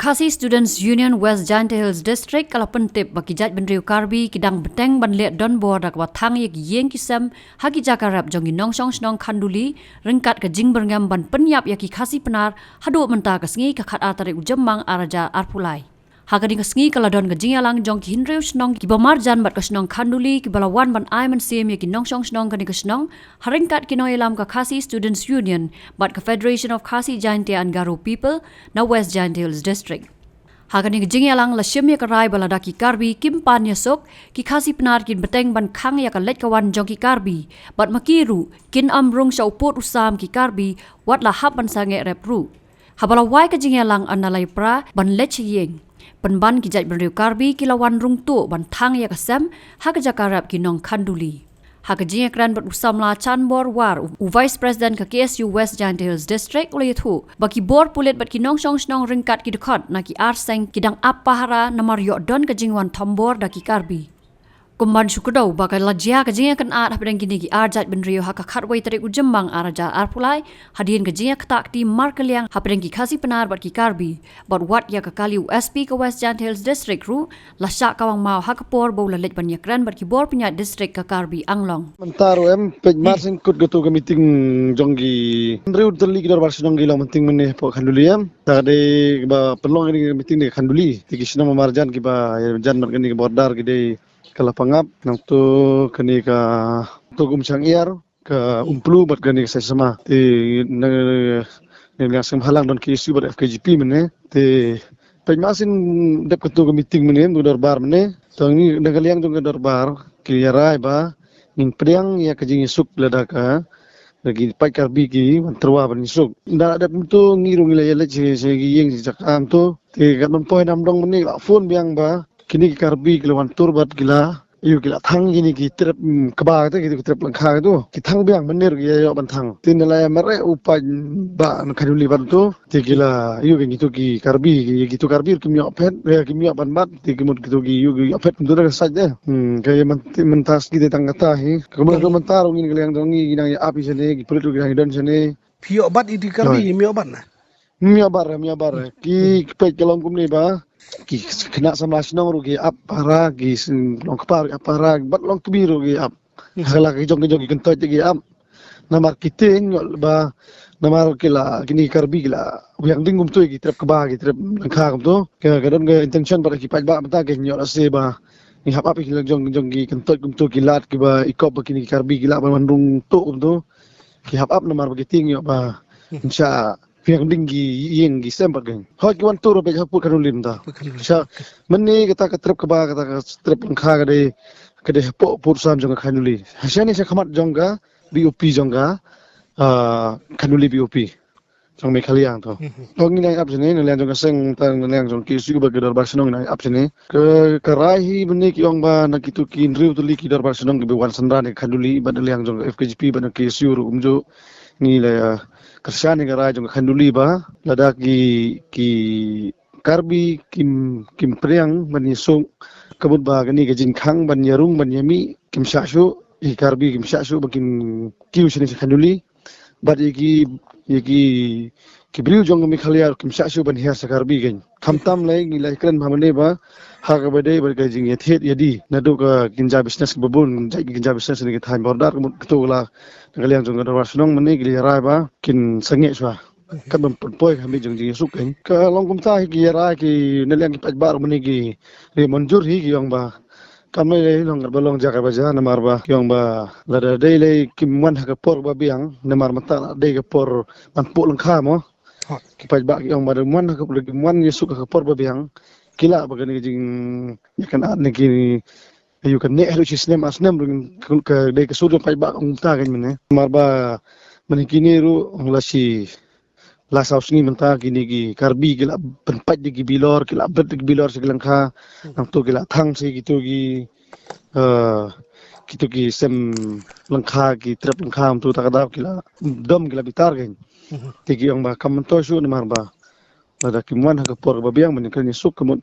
Khasi Students Union West Giant Hills District kalau pentip bagi jaj benriu karbi kidang beteng banlet don bor dak wathang yek yeng kisam haki jakarap jongi nongsong snong khanduli rengkat ke jing berngam ban penyap yaki khasi penar hadu menta kesngi ke khat atare ujemang araja arpulai hagani kesngi kala don ke jing alang jong ki hinreu snong ki bamarjan bat ke snong khanduli ki balawan ban aiman sim yaki nongsong snong kani ke snong haringkat ki noelam ke Khasi Students Union bat ke Federation of Khasi Giant and Garo People na West Giant Hills District. Hagani ke jing alang la shim ya karai baladaki karbi kim pan yasok ki khasi penar kin beteng ban khang ya ka let kawan jong ki karbi bat makiru kin amrung sa upot usam ki karbi wat la hap ban sange repru habala wai ke jing alang analai pra ban let yeng penban ki jaj benriu karbi ki lawan rung tu ban thang ya kasam ha ka jakarap ki nong khanduli ha ka jing ekran bat usam la chan bor war u vice president ka KSU West Giant Hills District oleh thu baki bor pulet bat ki nong song snong ringkat ki dekat na ki arseng kidang apahara namar yo don ka jingwan thombor da ki karbi kumban sukudau bakal lajia ka jinga kan at hapdang kini ki arjat benriu ha ka khatwai tarik ujembang araja arpulai hadien ka jinga tak ti markeliang hapdang ki khasi penar bat ki karbi bat wat ya ka kali USP ka West Giant Hills District ru lasak kawang mau ha ka por bau la lej ban yakran bat ki bor punya district ka karbi anglong Mentaro pej marsin kut gotu ke meeting jonggi Andrew terli kidor barsinong gila penting meneh po khanduli tade ba pelong ini meeting ni khanduli tiki sina marjan ki ba jan mar kini bordar gede kala pangap nang tu kini ka tugum sang iar ka umplu bat kini sa sama ti nang sang halang don KSU bat FKGP meneh ti pej marsin dep ketu ke meeting meneh dor bar meneh tong ni nagaliang dong dor bar kiyarai ba ning priang ya kajing isuk ladaka lagi pai karbi ki terwa ban isuk nda ada tu ngiru ngilai le se yeng jakam tu ti kan poi nam dong meni la phone biang ba kini ki karbi kilawan turbat gila yu gila thang gini ki trep keba te ki trep langkha tu ki thang biang menir ki yo ban thang tin la mare upa ba khanuli ban tu ti gila yu ki tu ki karbi ki tu karbi ki myo phet ki myo ban bat ti ki mut ki tu ki yu ki phet tu da saj de kaya mentas ki de tangata hi kemudian mentar ngin gila yang dongi ginang api sene ki pulut ginang dan sene Pio bat idi karbi mio bat na. myo bar ki pet kelong kumni ba ki kena sama sinong rugi ap para ki long kepar para bat long kebiru gi ap hala ki jong ki kentot gi ap namar kiting ba namar kila kini karbi kila yang dingum tu gi trep keba gi trep langkha kum tu ke kadon ge intention pada ki paj ba mata ke nyot ase ba ni hap ap ki jong gi kentot kum tu kilat ki ba ikop kini karbi gila ba mandung tu kum tu ki hap ap namar bagi ting yo ba insya yang tinggi yang gisempat geng. Hot kiwan turu be haput kanulim ta. Sha meni kita ketrep keba kita ketrep engkha kade haput pursam jong kanuli. Hasyani sa khamat jongga BOP jongga kanuli BOP. Jong me khaliang to. Tongi nang ap sini nang jong seng tang nang jong kisu ba gedor barsenong nang ap sini. Ke karahi meni ki ong ba nak itu kin riu tuli ki dor barsenong ke wan sandran kanuli badal yang jong FKGP ba nak kisu ru umjo ni la kersan yang raja jong khanduli ba lada ki karbi kim priang manisung kabut ba gani gajin khang ban yarung ban yami kim shashu i karbi kim shashu ba kim kiu sini khanduli bad yaki kibriu jong mi khalia kim shashu ban hias karbi gen khamtam lai ngilai kran bhamane ba ha ka bade ba gajing yathet yadi nadu ka ginja business babun jai ginja business ni thai bordar kutula kalian jong dor sunong meni gili rai ba kin sange swa kan poi kami jong ji suk kan ka long kum ta ki rai ki neliang ki pajbar meni ki re manjur hi ki yong ba kami le long balong jaka ba ja namar ba yong ba lada dei le kim wan ha ka por ba biang namar mata dei ka por man pu lang kha mo ki pajba ki yong ba man ha ka kim wan yesuk ka por ba biang kila ba gani jing yakan ad ni ki ayu kan ne helu sisnem asnem ke de ke sudu pai ba umta kan mene marba menikini ru lasi lasau sini menta kini gi karbi gila penpat di bilor gila bet di bilor segelangka nang tu gila thang se gitu gi gitu gi sem langka gi trap langka tu takada gila dom gila bitar kan tigi yang ba kamanto su marba ada kimwan ha por ba biang menikani suk kemun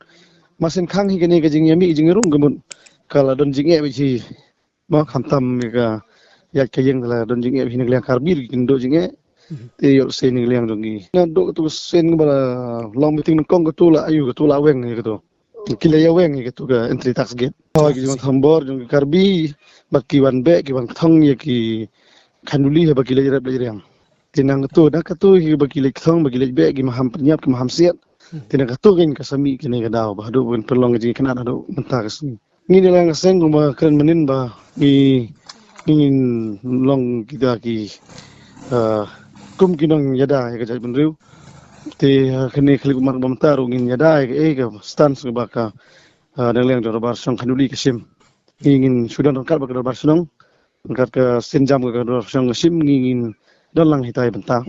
masin khang hi kini ke jing yami jing rum kemun kala don jinge biji ma khantam ka ya kayeng la don jinge biji ngla karbir kindo jinge Ti yo sen ni liang dongi. Na do tu sen ba long meeting kong tu la ayu tu la weng ni tu. Kila ya weng ni tu ka entry tax gate. Oh ki jong thambor jong karbi baki wan be ki wan thong ye ki khanduli he baki le rap le yang. Tinang tu na ka tu hi baki le thong baki le be ki maham penyap ki maham siat. Tinang ka tu kin ka sami ki ne ka daw ba do pun pelong ji kana do mentah ka sini. Ni ni lang seng ba kan menin ba ni ingin long kita ki kum kinong yada ke jai benriu te kene klik mar bamtar ingin yada ke stans ke baka dang leng dor song khanduli ke sim ingin sudan rangkat baka dor sonong rangkat ke senjam ke dor song sim ingin dalang hitai bentang